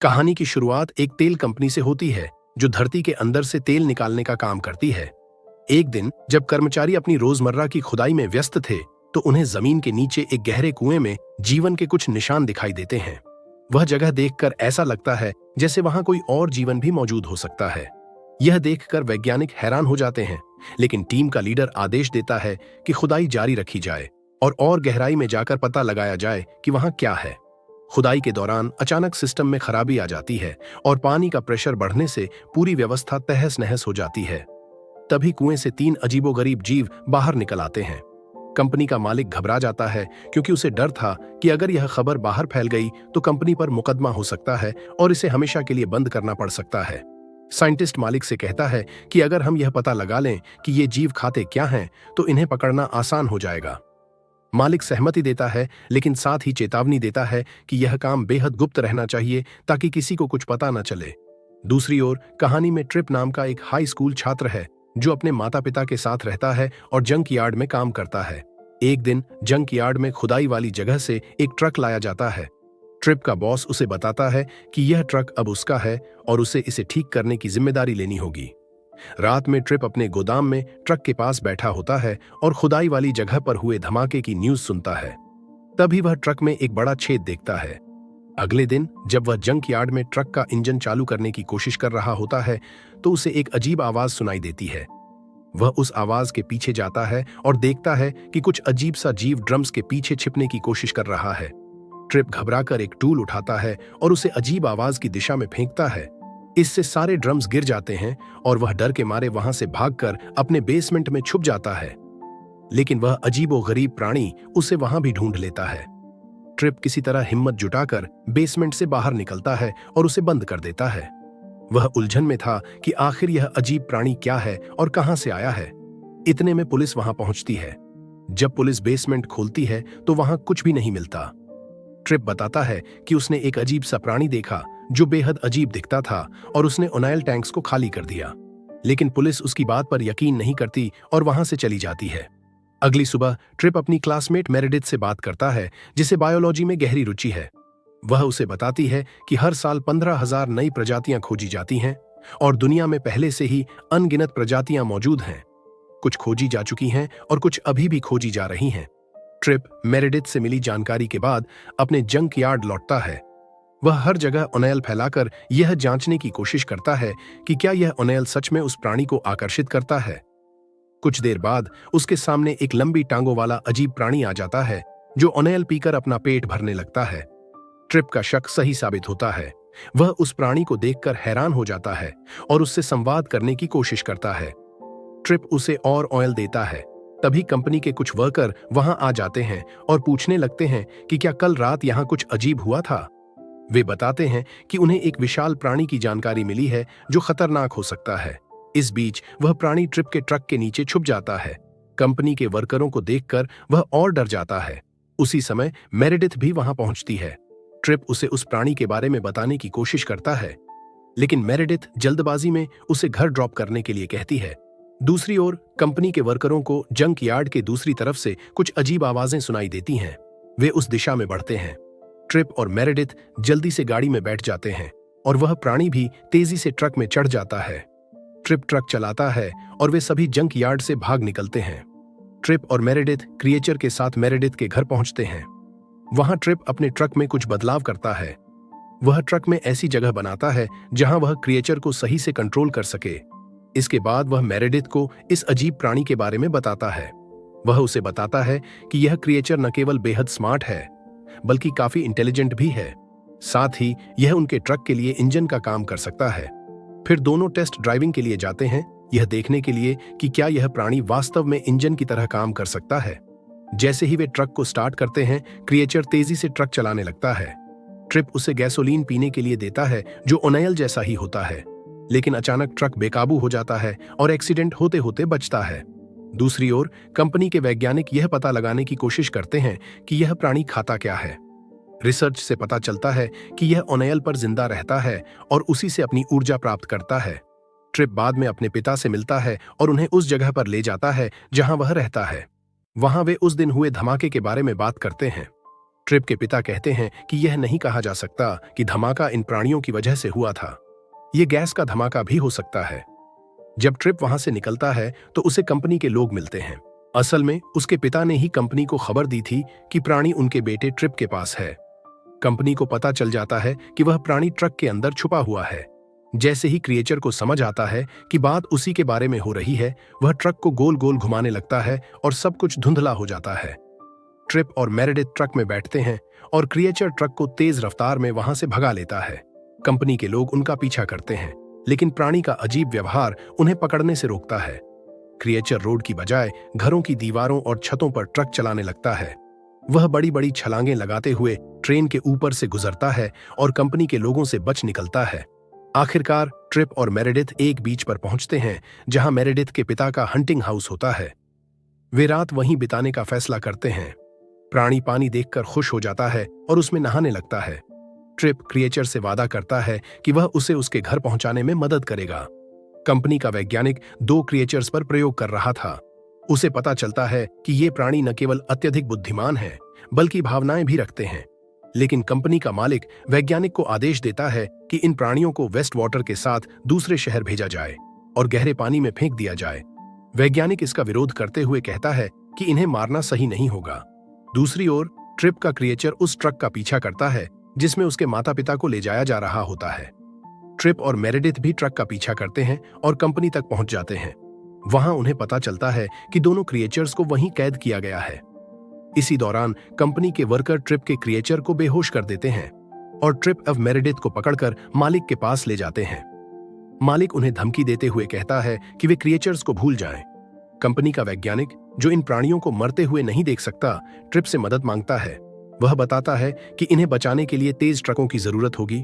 कहानी की शुरुआत एक तेल कंपनी से होती है जो धरती के अंदर से तेल निकालने का काम करती है। एक दिन जब कर्मचारी अपनी रोजमर्रा की खुदाई में व्यस्त थे तो उन्हें जमीन के नीचे एक गहरे कुएं में जीवन के कुछ निशान दिखाई देते हैं। वह जगह देखकर ऐसा लगता है जैसे वहां कोई और जीवन भी मौजूद हो सकता है। यह देखकर वैज्ञानिक हैरान हो जाते हैं, लेकिन टीम का लीडर आदेश देता है कि खुदाई जारी रखी जाए और गहराई में जाकर पता लगाया जाए कि वहां क्या है। खुदाई के दौरान अचानक सिस्टम में खराबी आ जाती है और पानी का प्रेशर बढ़ने से पूरी व्यवस्था तहस नहस हो जाती है। तभी कुएं से 3 अजीबोगरीब जीव बाहर निकल आते हैं। कंपनी का मालिक घबरा जाता है क्योंकि उसे डर था कि अगर यह खबर बाहर फैल गई तो कंपनी पर मुकदमा हो सकता है और इसे हमेशा के लिए बंद करना पड़ सकता है। साइंटिस्ट मालिक से कहता है कि अगर हम यह पता लगा लें कि ये जीव खाते क्या हैं तो इन्हें पकड़ना आसान हो जाएगा। मालिक सहमति देता है, लेकिन साथ ही चेतावनी देता है कि यह काम बेहद गुप्त रहना चाहिए ताकि किसी को कुछ पता न चले। दूसरी ओर कहानी में ट्रिप नाम का एक हाई स्कूल छात्र है जो अपने माता पिता के साथ रहता है और जंक यार्ड में काम करता है। एक दिन जंक यार्ड में खुदाई वाली जगह से एक ट्रक लाया जाता है। ट्रिप का बॉस उसे बताता है कि यह ट्रक अब उसका है और उसे इसे ठीक करने की जिम्मेदारी लेनी होगी। रात में ट्रिप अपने गोदाम में ट्रक के पास बैठा होता है और खुदाई वाली जगह पर हुए धमाके की न्यूज सुनता है। तभी वह ट्रक में एक बड़ा छेद देखता है। अगले दिन जब वह जंक यार्ड में ट्रक का इंजन चालू करने की कोशिश कर रहा होता है तो उसे एक अजीब आवाज सुनाई देती है। वह उस आवाज के पीछे जाता है और देखता है कि कुछ अजीब सा जीव ड्रम्स के पीछे छिपने की कोशिश कर रहा है। ट्रिप घबराकर एक टूल उठाता है और उसे अजीब आवाज की दिशा में फेंकता है। इससे सारे ड्रम्स गिर जाते हैं और वह डर के मारे वहां से भागकर अपने बेसमेंट में छुप जाता है। लेकिन वह अजीबोगरीब प्राणी उसे वहां भी ढूंढ लेता है। ट्रिप किसी तरह हिम्मत जुटाकर बेसमेंट से बाहर निकलता है और उसे बंद कर देता है। वह उलझन में था कि आखिर यह अजीब प्राणी क्या है और कहां से आया है। इतने में पुलिस वहां पहुंचती है। जब पुलिस बेसमेंट खोलती है तो वहां कुछ भी नहीं मिलता। ट्रिप बताता है कि उसने एक अजीब सा प्राणी देखा जो बेहद अजीब दिखता था और उसने ओनाइल टैंक्स को खाली कर दिया। लेकिन पुलिस उसकी बात पर यकीन नहीं करती और वहां से चली जाती है। अगली सुबह ट्रिप अपनी क्लासमेट मेरेडिथ से बात करता है जिसे बायोलॉजी में गहरी रुचि है। वह उसे बताती है कि हर साल 15,000 नई प्रजातियां खोजी जाती हैं और दुनिया में पहले से ही अनगिनत प्रजातियां मौजूद हैं। कुछ खोजी जा चुकी हैं और कुछ अभी भी खोजी जा रही हैं। ट्रिप मेरेडिथ से मिली जानकारी के बाद अपने जंक यार्ड लौटता है। वह हर जगह ओनेल फैलाकर यह जांचने की कोशिश करता है कि क्या यह ओनेल सच में उस प्राणी को आकर्षित करता है। कुछ देर बाद उसके सामने एक लंबी टांगों वाला अजीब प्राणी आ जाता है जो ओनेल पीकर अपना पेट भरने लगता है। ट्रिप का शक सही साबित होता है। वह उस प्राणी को देखकर हैरान हो जाता है और उससे संवाद करने की कोशिश करता है। ट्रिप उसे और ऑयल देता है। तभी कंपनी के कुछ वर्कर वहां आ जाते हैं और पूछने लगते हैं कि क्या कल रात यहां कुछ अजीब हुआ था। वे बताते हैं कि उन्हें एक विशाल प्राणी की जानकारी मिली है जो खतरनाक हो सकता है। इस बीच वह प्राणी ट्रिप के ट्रक के नीचे छुप जाता है। कंपनी के वर्करों को देखकर वह और डर जाता है। उसी समय मेरेडिथ भी वहां पहुंचती है। ट्रिप उसे उस प्राणी के बारे में बताने की कोशिश करता है, लेकिन मेरेडिथ जल्दबाजी में उसे घर ड्रॉप करने के लिए कहती है। दूसरी ओर कंपनी के वर्करों को जंक यार्ड के दूसरी तरफ से कुछ अजीब आवाजें सुनाई देती हैं। वे उस दिशा में बढ़ते हैं। ट्रिप और मेरेडिथ जल्दी से गाड़ी में बैठ जाते हैं और वह प्राणी भी तेजी से ट्रक में चढ़ जाता है। ट्रिप ट्रक चलाता है और वे सभी जंक यार्ड से भाग निकलते हैं। ट्रिप और मेरेडिथ क्रिएचर के साथ मेरेडिथ के घर पहुंचते हैं। वहां ट्रिप अपने ट्रक में कुछ बदलाव करता है। वह ट्रक में ऐसी जगह बनाता है जहां वह क्रिएचर को सही से कंट्रोल कर सके। इसके बाद वह मेरेडिथ को इस अजीब प्राणी के बारे में बताता है। वह उसे बताता है कि यह क्रिएचर न केवल बेहद स्मार्ट है बल्कि काफी इंटेलिजेंट भी है। साथ ही यह उनके ट्रक के लिए इंजन का काम कर सकता है। फिर दोनों टेस्ट ड्राइविंग के लिए जाते हैं, यह देखने के लिए कि क्या यह प्राणी वास्तव में इंजन की तरह काम कर सकता है। जैसे ही वे ट्रक को स्टार्ट करते हैं, क्रिएचर तेजी से ट्रक चलाने लगता है। ट्रिप उसे गैसोलीन पीने के लिए देता है जो ओनेल जैसा ही होता है, लेकिन अचानक ट्रक बेकाबू हो जाता है और एक्सीडेंट होते होते बचता है। दूसरी ओर कंपनी के वैज्ञानिक यह पता लगाने की कोशिश करते हैं कि यह प्राणी खाता क्या है। रिसर्च से पता चलता है कि यह ओनेल पर जिंदा रहता है और उसी से अपनी ऊर्जा प्राप्त करता है। ट्रिप बाद में अपने पिता से मिलता है और उन्हें उस जगह पर ले जाता है जहां वह रहता है। वहां वे उस दिन हुए धमाके के बारे में बात करते हैं। ट्रिप के पिता कहते हैं कि यह नहीं कहा जा सकता कि धमाका इन प्राणियों की वजह से हुआ था। यह गैस का धमाका भी हो सकता है। जब ट्रिप वहां से निकलता है तो उसे कंपनी के लोग मिलते हैं। असल में उसके पिता ने ही कंपनी को खबर दी थी कि प्राणी उनके बेटे ट्रिप के पास है। कंपनी को पता चल जाता है कि वह प्राणी ट्रक के अंदर छुपा हुआ है। जैसे ही क्रिएचर को समझ आता है कि बात उसी के बारे में हो रही है, वह ट्रक को गोल गोल घुमाने लगता है और सब कुछ धुंधला हो जाता है। ट्रिप और मेरेडिथ ट्रक में बैठते हैं और क्रिएचर ट्रक को तेज रफ्तार में वहां से भगा लेता है। कंपनी के लोग उनका पीछा करते हैं, लेकिन प्राणी का अजीब व्यवहार उन्हें पकड़ने से रोकता है। क्रिएचर रोड की बजाय घरों की दीवारों और छतों पर ट्रक चलाने लगता है। वह बड़ी बड़ी छलांगें लगाते हुए ट्रेन के ऊपर से गुजरता है और कंपनी के लोगों से बच निकलता है। आखिरकार ट्रिप और मेरेडिथ एक बीच पर पहुंचते हैं जहां मेरेडिथ के पिता का हंटिंग हाउस होता है। वे रात वहीं बिताने का फैसला करते हैं। प्राणी पानी देखकर खुश हो जाता है और उसमें नहाने लगता है। ट्रिप क्रिएचर से वादा करता है कि वह उसे उसके घर पहुंचाने में मदद करेगा। कंपनी का वैज्ञानिक 2 क्रिएचर्स पर प्रयोग कर रहा था। उसे पता चलता है कि ये प्राणी न केवल अत्यधिक बुद्धिमान हैं, बल्कि भावनाएं भी रखते हैं। लेकिन कंपनी का मालिक वैज्ञानिक को आदेश देता है कि इन प्राणियों को वेस्ट वाटर के साथ दूसरे शहर भेजा जाए और गहरे पानी में फेंक दिया जाए। वैज्ञानिक इसका विरोध करते हुए कहता है कि इन्हें मारना सही नहीं होगा। दूसरी ओर ट्रिप का क्रिएचर उस ट्रक का पीछा करता है जिसमें उसके माता पिता को ले जाया जा रहा होता है। ट्रिप और मेरेडिथ भी ट्रक का पीछा करते हैं और कंपनी तक पहुंच जाते हैं। वहां उन्हें पता चलता है कि दोनों क्रिएचर्स को वहीं कैद किया गया है। इसी दौरान कंपनी के वर्कर ट्रिप के क्रिएचर को बेहोश कर देते हैं और ट्रिप अब मेरेडिथ को पकड़कर मालिक के पास ले जाते हैं। मालिक उन्हें धमकी देते हुए कहता है कि वे क्रिएचर्स को भूल जाएं। कंपनी का वैज्ञानिक, जो इन प्राणियों को मरते हुए नहीं देख सकता, ट्रिप से मदद मांगता है। वह बताता है कि इन्हें बचाने के लिए तेज ट्रकों की जरूरत होगी।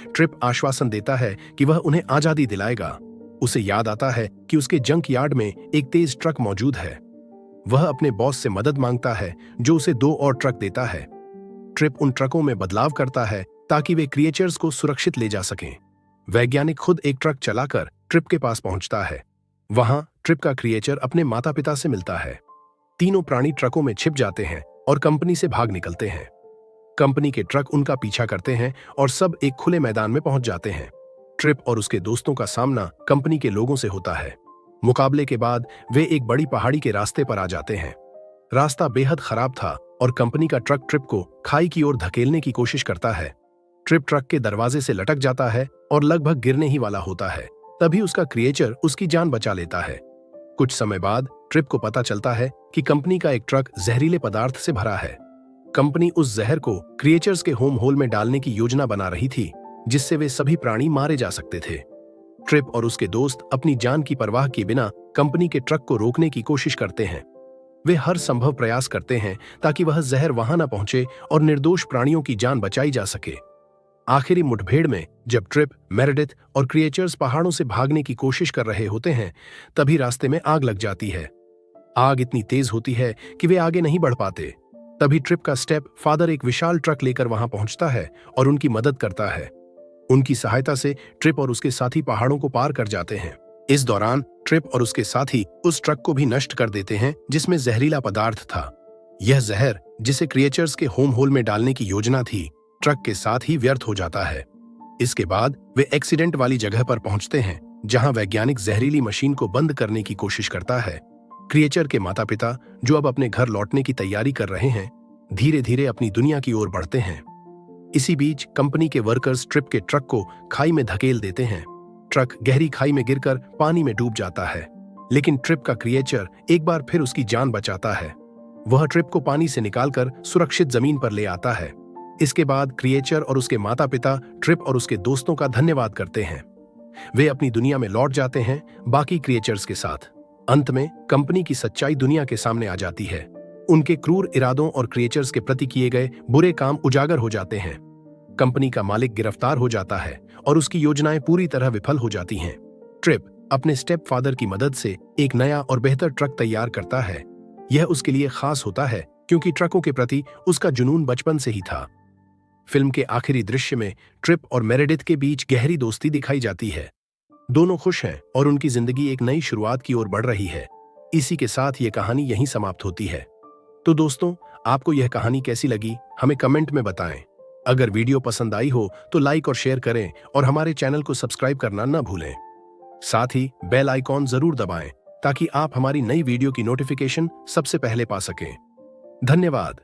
ट्रिप आश्वासन देता है कि वह उन्हें आजादी दिलाएगा। उसे याद आता है कि उसके जंक यार्ड में एक तेज ट्रक मौजूद है। वह अपने बॉस से मदद मांगता है, जो उसे 2 और ट्रक देता है। ट्रिप उन ट्रकों में बदलाव करता है ताकि वे क्रिएचर्स को सुरक्षित ले जा सकें। वैज्ञानिक खुद एक ट्रक चलाकर ट्रिप के पास पहुंचता है। वहां ट्रिप का क्रिएचर अपने माता पिता से मिलता है। तीनों प्राणी ट्रकों में छिप जाते हैं और कंपनी से भाग निकलते हैं। कंपनी के ट्रक उनका पीछा करते हैं और सब एक खुले मैदान में पहुंच जाते हैं। ट्रिप और उसके दोस्तों का सामना कंपनी के लोगों से होता है। मुकाबले के बाद वे एक बड़ी पहाड़ी के रास्ते पर आ जाते हैं। रास्ता बेहद खराब था और कंपनी का ट्रक ट्रिप को खाई की ओर धकेलने की कोशिश करता है। ट्रिप ट्रक के दरवाजे से लटक जाता है और लगभग गिरने ही वाला होता है। तभी उसका क्रिएचर उसकी जान बचा लेता है। कुछ समय बाद ट्रिप को पता चलता है कि कंपनी का एक ट्रक जहरीले पदार्थ से भरा है। कंपनी उस जहर को क्रिएचर्स के होम होल में डालने की योजना बना रही थी, जिससे वे सभी प्राणी मारे जा सकते थे। ट्रिप और उसके दोस्त अपनी जान की परवाह किए बिना कंपनी के ट्रक को रोकने की कोशिश करते हैं। वे हर संभव प्रयास करते हैं ताकि वह जहर वहां न पहुंचे और निर्दोष प्राणियों की जान बचाई जा सके। आखिरी मुठभेड़ में जब ट्रिप, मेरेडिथ और क्रिएचर्स पहाड़ों से भागने की कोशिश कर रहे होते हैं, तभी रास्ते में आग लग जाती है। आग इतनी तेज होती है कि वे आगे नहीं बढ़ पाते। तभी ट्रिप का स्टेप फादर एक विशाल ट्रक लेकर वहां पहुंचता है और उनकी मदद करता है। उनकी सहायता से ट्रिप और उसके साथी पहाड़ों को पार कर जाते हैं। इस दौरान ट्रिप और उसके साथी उस ट्रक को भी नष्ट कर देते हैं जिसमें जहरीला पदार्थ था। यह जहर, जिसे क्रिएचर्स के होम होल में डालने की योजना थी, ट्रक के साथ ही व्यर्थ हो जाता है। इसके बाद वे एक्सीडेंट वाली जगह पर पहुंचते हैं, जहां वैज्ञानिक जहरीली मशीन को बंद करने की कोशिश करता है। क्रिएचर के माता पिता, जो अब अपने घर लौटने की तैयारी कर रहे हैं, धीरे धीरे अपनी दुनिया की ओर बढ़ते हैं। इसी बीच कंपनी के वर्कर्स ट्रिप के ट्रक को खाई में धकेल देते हैं। ट्रक गहरी खाई में गिरकर पानी में डूब जाता है, लेकिन ट्रिप का क्रिएचर एक बार फिर उसकी जान बचाता है। वह ट्रिप को पानी से निकालकर सुरक्षित जमीन पर ले आता है। इसके बाद क्रिएचर और उसके माता पिता ट्रिप और उसके दोस्तों का धन्यवाद करते हैं। वे अपनी दुनिया में लौट जाते हैं, बाकी क्रिएचर्स के साथ। अंत में कंपनी की सच्चाई दुनिया के सामने आ जाती है। उनके क्रूर इरादों और क्रिएचर्स के प्रति किए गए बुरे काम उजागर हो जाते हैं। कंपनी का मालिक गिरफ्तार हो जाता है और उसकी योजनाएं पूरी तरह विफल हो जाती हैं। ट्रिप अपने स्टेप फादर की मदद से एक नया और बेहतर ट्रक तैयार करता है। यह उसके लिए खास होता है क्योंकि ट्रकों के प्रति उसका जुनून बचपन से ही था। फिल्म के आखिरी दृश्य में ट्रिप और मेरेडिथ के बीच गहरी दोस्ती दिखाई जाती है। दोनों खुश हैं और उनकी जिंदगी एक नई शुरुआत की ओर बढ़ रही है। इसी के साथ ये कहानी यहीं समाप्त होती है। तो दोस्तों, आपको यह कहानी कैसी लगी हमें कमेंट में बताएं। अगर वीडियो पसंद आई हो तो लाइक और शेयर करें और हमारे चैनल को सब्सक्राइब करना न भूलें। साथ ही बेल आइकॉन जरूर दबाएं ताकि आप हमारी नई वीडियो की नोटिफिकेशन सबसे पहले पा सकें। धन्यवाद।